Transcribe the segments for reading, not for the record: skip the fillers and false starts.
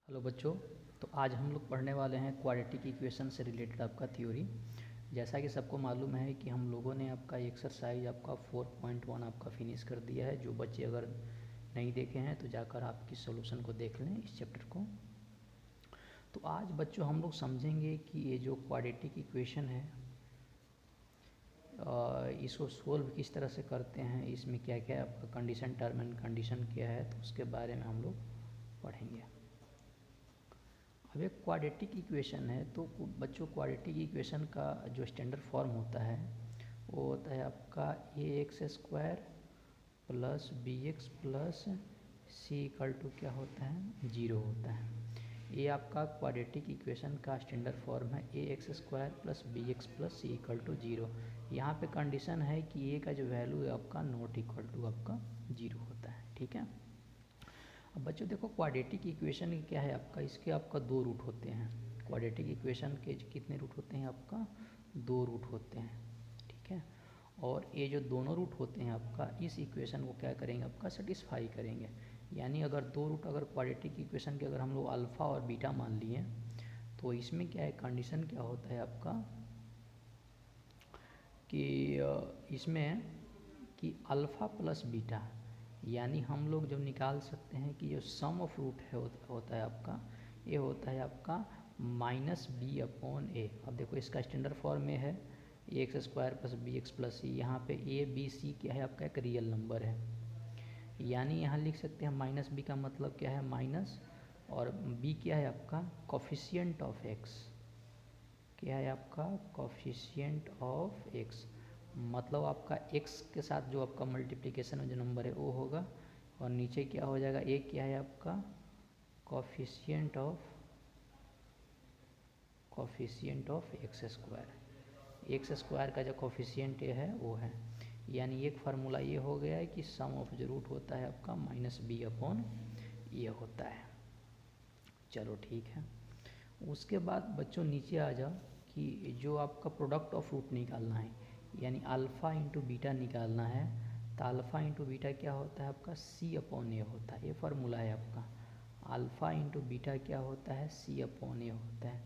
Hello बच्चों। तो आज हम लोग पढ़ने वाले हैं क्वाड्रेटिक इक्वेशन से रिलेटेड आपका थ्योरी। जैसा कि सबको मालूम है कि हम लोगों ने आपका एक्सरसाइज आपका 4.1 आपका फिनिश कर दिया है। जो बच्चे अगर नहीं देखे हैं तो जाकर आपकी सॉल्यूशन को देख लें इस चैप्टर को। तो आज बच्चों हम लोग समझेंगे कि ये जो क्वाड्रेटिक इक्वेशन है इसको सोल्व किस तरह से करते हैं, इसमें क्या क्या है आपका कंडीशन, टर्म एंड कंडीशन क्या है, तो उसके बारे में हम लोग पढ़ेंगे। अब एक क्वाड्रेटिक इक्वेशन है तो बच्चों क्वाड्रेटिक इक्वेशन का जो स्टैंडर्ड फॉर्म होता है वो होता है आपका ax² plus bx plus c equal to क्या होता है 0 होता है। ये आपका क्वाड्रेटिक इक्वेशन का स्टैंडर्ड फॉर्म है ax² plus bx plus c equal to 0। यहाँ पे कंडीशन है कि a का जो वैल्यू है आपका नॉट इक्वल टू आपका 0 होता है। ठीक है। अब बच्चों देखो क्वाड्रेटिक इक्वेशन क्या है आपका, इसके आपका दो रूट होते हैं। क्वाड्रेटिक इक्वेशन के कितने रूट होते हैं आपका, दो रूट होते हैं। ठीक है। और ये जो दोनों रूट होते हैं आपका इस इक्वेशन को क्या करेंगे आपका सेटिस्फाई करेंगे। यानी अगर दो रूट अगर क्वाड्रेटिक इक्वेशन के अगर हम लोग अल्फ़ा और बीटा मान लिए तो इसमें क्या है कंडीशन क्या होता है आपका कि इसमें कि अल्फ़ा प्लस बीटा, यानी हम लोग जब निकाल सकते हैं कि जो सम ऑफ रूट है होता है आपका ये होता है आपका -b/a। अब देखो इसका स्टैंडर्ड फॉर्म में है ax² plus bx plus c। यहाँ पे a b c क्या है आपका एक रियल नंबर है, यानी यहाँ लिख सकते हैं -b का मतलब क्या है माइनस, और b क्या है आपका कोफिशिएंट ऑफ x, क्या है आपका कोफिशिएंट ऑफ x, मतलब आपका x के साथ जो आपका मल्टीप्लिकेशन में जो नंबर है वो होगा, और नीचे क्या हो जाएगा एक क्या है आपका कोफिशिएंट ऑफ x² का जो कोफिशिएंट है वो है। यानी एक फार्मूला ये हो गया है कि सम ऑफ जो रूट होता है आपका -b/a होता है। चलो ठीक है। उसके बाद बच्चों नीचे आ जाओ कि जो आपका प्रोडक्ट ऑफ रूट निकालना है, यानी अल्फ़ा इंटू बीटा निकालना है, तो अल्फ़ा इंटू बीटा क्या होता है आपका c/a होता है। ये फार्मूला है आपका, अल्फ़ा इंटू बीटा क्या होता है c/a होता है।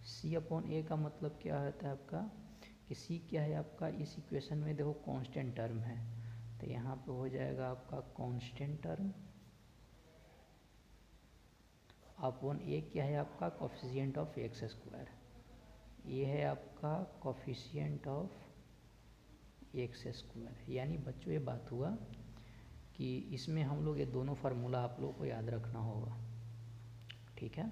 c/a का मतलब क्या होता है आपका कि c क्या है आपका इस इक्वेशन में देखो कांस्टेंट टर्म है, तो यहाँ पे हो जाएगा आपका कांस्टेंट टर्म अपॉन a क्या है आपका कोफिशिएंट ऑफ x²। ये है आपका कोफिशिएंट ऑफ x²। यानी बच्चों ये बात हुआ कि इसमें हम लोग ये दोनों फार्मूला आप लोगों को याद रखना होगा। ठीक है।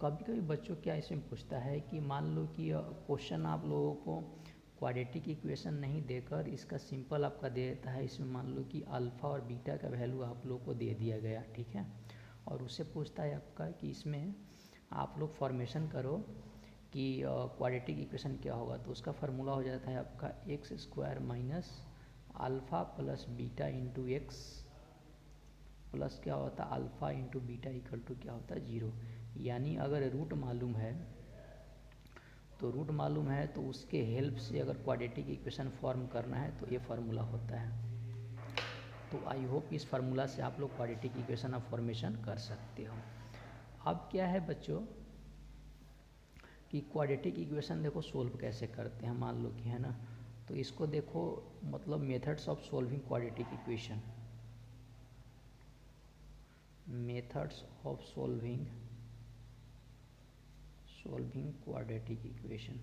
कभी कभी बच्चों क्या इसमें पूछता है कि मान लो कि क्वेश्चन आप लोगों को क्वाड्रेटिक इक्वेशन नहीं देकर इसका सिंपल आपका दे देता है, इसमें मान लो कि अल्फ़ा और बीटा का वैल्यू आप लोगों को दे दिया गया। ठीक है। और उससे पूछता है आपका कि इसमें आप लोग फॉर्मेशन करो कि क्वाड्रेटिक इक्वेशन क्या होगा, तो उसका फार्मूला हो जाता है आपका x² minus alpha plus beta into x plus क्या होता है alpha into beta equal to क्या होता है 0। यानी अगर रूट मालूम है तो उसके हेल्प से अगर क्वाड्रेटिक इक्वेशन फॉर्म करना है तो ये फार्मूला होता है। तो आई होप इस फार्मूला से आप लोग क्वाड्रेटिक इक्वेशन ऑफ फॉर्मेशन कर सकते हो। अब क्या है बच्चों कि क्वाड्रेटिक इक्वेशन देखो सोल्व कैसे करते हैं, मान लो कि है ना, तो इसको देखो मतलब methods of solving quadratic equation, methods of solving quadratic equation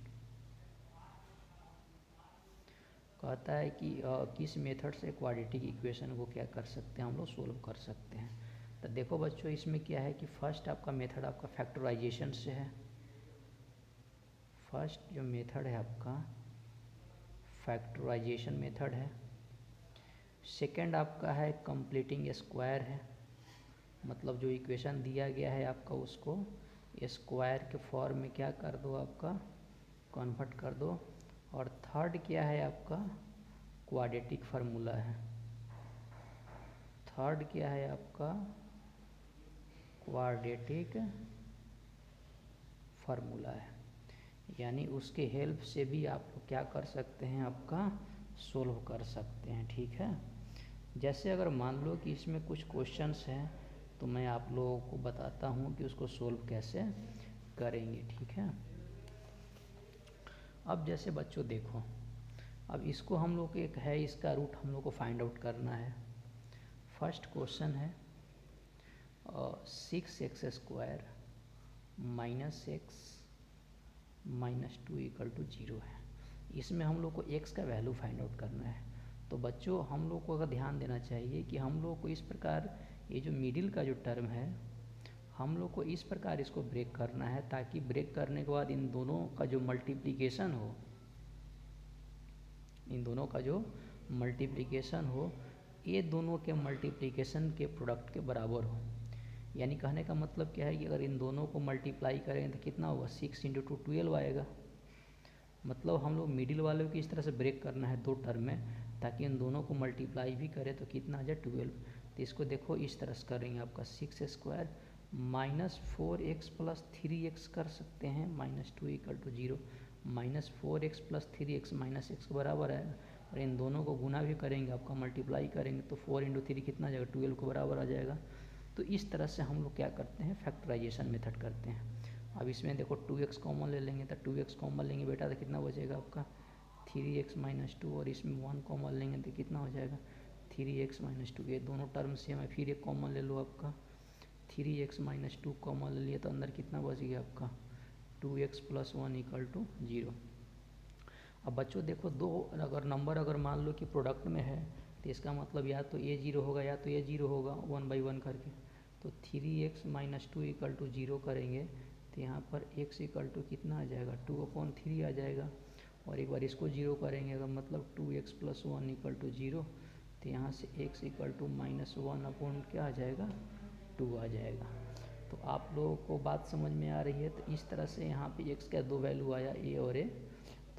कहता है कि किस मेथड से क्वाड्रेटिक इक्वेशन को क्या कर सकते हैं हम लोग सोल्व कर सकते हैं। तो देखो बच्चों इसमें क्या है कि फर्स्ट आपका मेथड आपका फैक्टराइजेशन से है। फर्स्ट जो मेथड है आपका फैक्टराइजेशन मेथड है। सेकंड आपका है कंप्लीटिंग स्क्वायर है, मतलब जो इक्वेशन दिया गया है आपका उसको स्क्वायर के फॉर्म में क्या कर दो आपका कन्वर्ट कर दो। और थर्ड क्या है आपका क्वाड्रेटिक फार्मूला है। थर्ड क्या है आपका क्वाड्रेटिक फार्मूला है, यानी उसके हेल्प से भी आप लोग क्या कर सकते हैं आपका सोल्व कर सकते हैं। ठीक है। जैसे अगर मान लो कि इसमें कुछ क्वेश्चंस हैं तो मैं आप लोगों को बताता हूँ कि उसको सोल्व कैसे करेंगे, ठीक है। अब जैसे बच्चों देखो, अब इसको हम लोग एक है, इसका रूट हम लोग को फाइंड आउट करना है। फर्स्ट क्वेश्चन है 6x² -x -2 = 0 है। इसमें हम लोग को x का वैल्यू फाइंड आउट करना है। तो बच्चों हम लोग को अगर ध्यान देना चाहिए कि हम लोग को इस प्रकार ये जो मिडिल का जो टर्म है, हम लोग को इस प्रकार इसको ब्रेक करना है, ताकि ब्रेक करने के बाद इन दोनों का जो मल्टीप्लिकेशन हो, इन दोनों का जो मल्टीप्लिकेशन हो, ये दोनों के मल्टीप्लिकेशन के प्रोडक्ट के बराबर हो। यानी कहने का मतलब क्या है कि अगर इन दोनों को मल्टीप्लाई करें तो कितना होगा, 6 × 2 12 आएगा। मतलब हम लोग मिडिल वालों की इस तरह से ब्रेक करना है दो टर्म में, ताकि इन दोनों को मल्टीप्लाई भी करें तो कितना आ जाए 12। तो इसको देखो इस तरह से करेंगे, आपका 6² -4x + 3x कर सकते हैं, -2 = 0। -4x + 3x -x के बराबर है, और इन दोनों को गुना भी करेंगे, आपका मल्टीप्लाई करेंगे तो 4 × 3 कितना आ जाएगा, 12 के बराबर आ जाएगा। तो इस तरह से हम लोग क्या करते हैं, फैक्टराइजेशन मेथड करते हैं। अब इसमें देखो 2x कॉमन ले लेंगे, तो 2x कॉमन लेंगे बेटा तो कितना बचेगा आपका 3x - 2, और इसमें 1 कॉमन लेंगे तो कितना हो जाएगा 3x - 2। ये दोनों टर्म से हमें फिर एक कॉमन ले लो, आपका 3x - 2 कॉमन ले लिए तो अंदर कितना बच गया आपका 2x + 1 = 0। अब बच्चों देखो दो अगर नंबर अगर मान लो कि प्रोडक्ट में है, तो इसका मतलब या तो ये 0 होगा या तो ये 0 होगा, 1 by 1 करके। तो 3x - 2 = 0 करेंगे तो यहाँ पर x = कितना आ जाएगा 2/3 आ जाएगा। और एक बार इसको 0 करेंगे अगर मतलब 2x + 1 = 0, तो यहाँ से x = -1 क्या आ जाएगा 2 आ जाएगा। तो आप लोगों को बात समझ में आ रही है। तो इस तरह से यहाँ पे x का दो वैल्यू आया, a और a।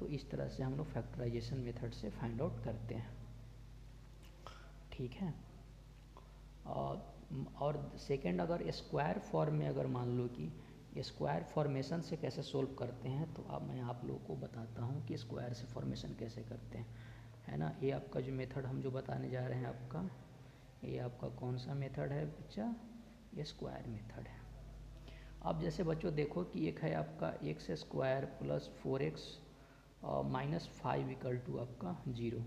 तो इस तरह से हम लोग फैक्टराइजेशन मेथड से फाइंड आउट करते हैं, ठीक है। और सेकंड अगर स्क्वायर फॉर्म में अगर मान लो कि स्क्वायर फॉर्मेशन से कैसे सोल्व करते हैं, तो अब मैं आप लोगों को बताता हूँ कि स्क्वायर से फॉर्मेशन कैसे करते हैं, है ना। ये आपका जो मेथड हम जो बताने जा रहे हैं आपका, ये आपका कौन सा मेथड है बच्चा, ये स्क्वायर मेथड है। अब जैसे बच्चों देखो कि एक है आपका x² + 4x -5 = आपका 0।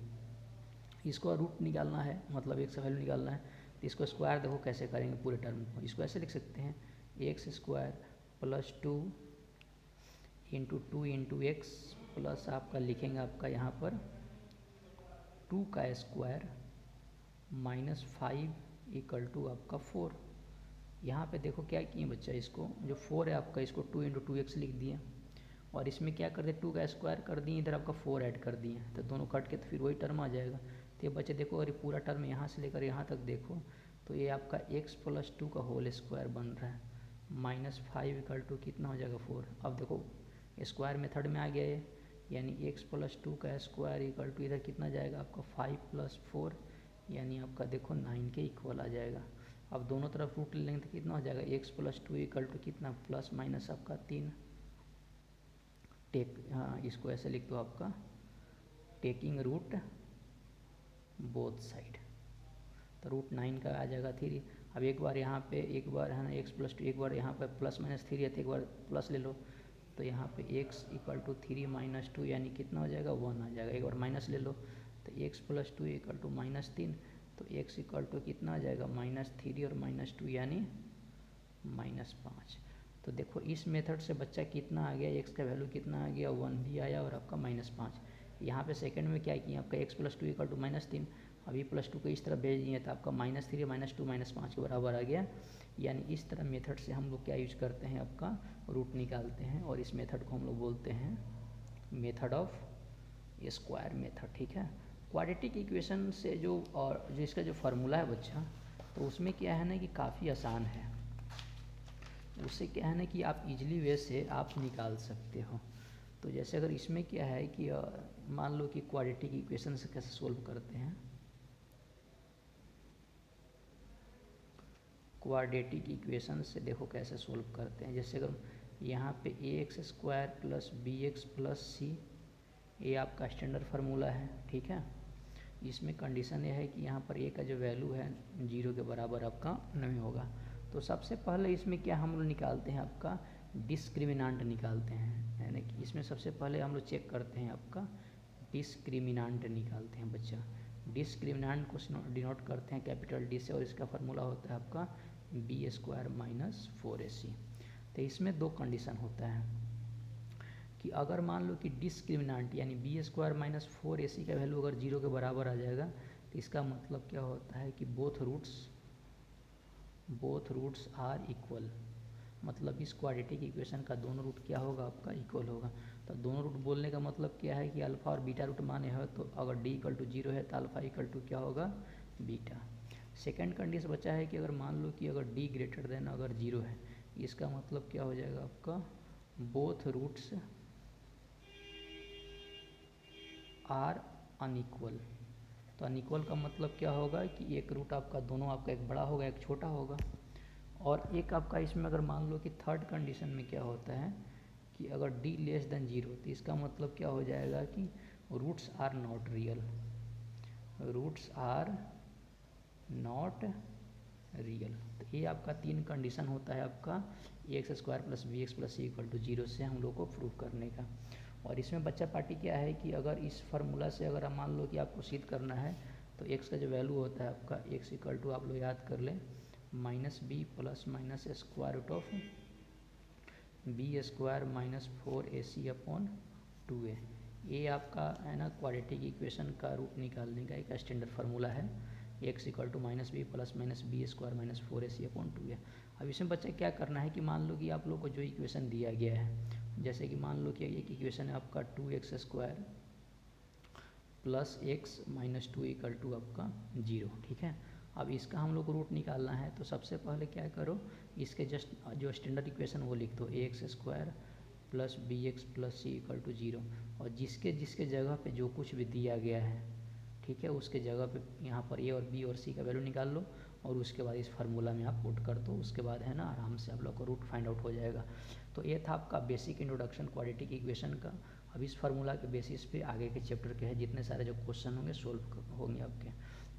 इसको रूट निकालना है, मतलब x का वैल्यू निकालना है। तो इसको स्क्वायर देखो कैसे करेंगे पूरे टर्म को, इसको ऐसे लिख सकते हैं x² + 2 × 2 × x प्लस आपका लिखेंगे आपका यहाँ पर 2 का स्क्वायर -5 = आपका 4। यहाँ पे देखो क्या किए बच्चा, इसको जो 4 है आपका इसको 2 × 2x लिख दिए, और इसमें क्या कर दिए 2 का स्क्वायर कर दिए, इधर आपका 4 ऐड कर दिए, तो दोनों कट के तो फिर वही टर्म आ जाएगा। तो ये बच्चे देखो अगर पूरा टर्म यहाँ से लेकर यहाँ तक देखो, तो ये आपका x + 2 का होल स्क्वायर बन रहा है, -5 = कितना हो जाएगा 4। अब देखो स्क्वायर मेथड में आ गया ये, यानी x + 2 का स्क्वायर = इधर कितना जाएगा आपका 5 + 4, यानी आपका देखो 9 के इक्वल आ जाएगा। अब दोनों तरफ रूट ले लेंगे तो कितना हो जाएगा x + 2 = कितना ± आपका 3। हाँ इसको ऐसे लिख दो आपका टेकिंग रूट बोथ साइड, तो √9 का आ जाएगा 3। अब एक बार यहाँ पे एक बार है ना x + 2, एक बार यहाँ पर ±3 है तो एक बार प्लस ले लो, तो यहाँ पे x = 3 - 2 यानी कितना हो जाएगा 1 आ जाएगा। एक बार माइनस ले लो तो x + 2 = -3, तो x = कितना आ जाएगा -3 और -2 यानी -5। तो देखो इस मेथड से बच्चा कितना आ गया, x का वैल्यू कितना आ गया 1 भी आया और आपका -5। यहाँ पे सेकंड में क्या किया आपका x + 2 = -3, अभी +2 को इस तरह भेज दिए तो आपका -3 -2 -5 के बराबर आ गया। यानी इस तरह मेथड से हम लोग क्या यूज करते हैं, आपका रूट निकालते हैं, और इस मेथड को हम लोग बोलते हैं मेथड ऑफ स्क्वायर मेथड, ठीक है। क्वाड्रेटिक इक्वेशन से जो और जो इसका जो फार्मूला है बच्चा, तो उसमें क्या है ना कि काफ़ी आसान है, उससे क्या है ना कि आप इजीली वे से आप निकाल सकते हो। तो जैसे अगर इसमें क्या है कि मान लो कि क्वाड्रेटिक इक्वेशन से कैसे सोल्व करते हैं, क्वाड्रेटिक इक्वेशन से देखो कैसे सोल्व करते हैं। जैसे अगर यहाँ पे ax² + bx + c, ये आपका स्टैंडर्ड फार्मूला है, ठीक है। इसमें कंडीशन ये है कि यहाँ पर a का जो वैल्यू है 0 के बराबर आपका नहीं होगा। तो सबसे पहले इसमें क्या हम लोग निकालते हैं, आपका डिस्क्रिमिनांट निकालते हैं, यानी कि इसमें सबसे पहले हम लोग चेक करते हैं आपका डिस्क्रिमिनांट निकालते हैं बच्चा। डिस्क्रिमिनांट को डिनोट करते हैं कैपिटल डी से और इसका फार्मूला होता है आपका बी स्क्वायर माइनस 4ac। तो इसमें दो कंडीशन होता है कि अगर मान लो कि डिस्क्रिमिनांट यानी बी स्क्वायर माइनस 4ac का वैल्यू अगर 0 के बराबर आ जाएगा तो इसका मतलब क्या होता है कि बोथ रूट्स आर इक्वल, मतलब इस क्वाड्रेटिक इक्वेशन का दोनों रूट क्या होगा, आपका इक्वल होगा। तो दोनों रूट बोलने का मतलब क्या है कि अल्फ़ा और बीटा रूट माने हो, तो अगर डी इक्वल टू 0 है तो अल्फ़ा इक्वल टू क्या होगा, बीटा। सेकंड कंडीशन बचा है कि अगर मान लो कि अगर डी ग्रेटर देन अगर 0 है, इसका मतलब क्या हो जाएगा आपका बोथ रूट्स आर अनइक्वल। तो अनइक्वल का मतलब क्या होगा कि एक रूट आपका दोनों आपका एक बड़ा होगा एक छोटा होगा। और एक आपका इसमें अगर मान लो कि थर्ड कंडीशन में क्या होता है कि अगर d लेस देन 0 तो इसका मतलब क्या हो जाएगा कि roots are not real, roots are not real. तो ये आपका 3 कंडीशन होता है आपका x square plus b x plus c equal to 0 से हम लोग को प्रूव करने का। और इसमें बच्चा पार्टी क्या है कि अगर इस फार्मूला से अगर हम मान लो कि आपको सिद्ध करना है तो एक्स का जो वैल्यू होता है आपका एक्स इक्वल टू आप लोग याद कर लें minus b plus minus square root of b square minus 4ac upon 2a। ये आपका है ना क्वाड्रेटिक इक्वेशन का रूट निकालने का एक स्टैंडर्ड फार्मूला है, x equal to minus b plus minus b square minus 4ac upon 2a। अब इसमें बच्चा क्या करना है कि मान लो कि आप लोग को जो इक्वेशन दिया गया है, जैसे कि मान लो कि एक इक्वेशन है आपका 2x square plus x minus 2 equal to आपका 0, ठीक है। अब इसका हम लोग को रूट निकालना है तो सबसे पहले क्या करो, इसके जस्ट जो स्टैंडर्ड इक्वेशन वो लिख दो x square plus b x plus c equal to 0 और जिसके जिसके जगह पे जो कुछ भी दिया गया है, ठीक है, उसके जगह पे यहाँ पर ए और बी और सी का वैल्यू निकाल लो और उसके बाद इस फार्मूला में आप पुट कर दो। उसके बाद है ना आराम से आप लोग को रूट फाइंड आउट हो जाएगा। तो ये था आपका बेसिक इंट्रोडक्शन क्वाड्रेटिक इक्वेशन का। अब इस फार्मूला के बेसिस पे आगे के चैप्टर के हैं जितने सारे जो क्वेश्चन होंगे सोल्व होंगे आपके।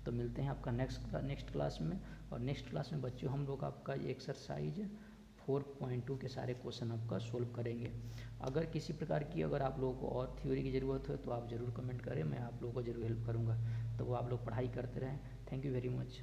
तो मिलते हैं आपका नेक्स्ट क्लास में। और नेक्स्ट क्लास में बच्चों हम लोग आपका एक्सरसाइज 4.2 के सारे क्वेश्चन आपका सोल्व करेंगे। अगर किसी प्रकार की अगर आप लोगों को और थ्योरी की ज़रूरत हो तो आप ज़रूर कमेंट करें, मैं आप लोगों को ज़रूर हेल्प करूँगा। तो वो आप लोग पढ़ाई करते रहें। Thank you very much.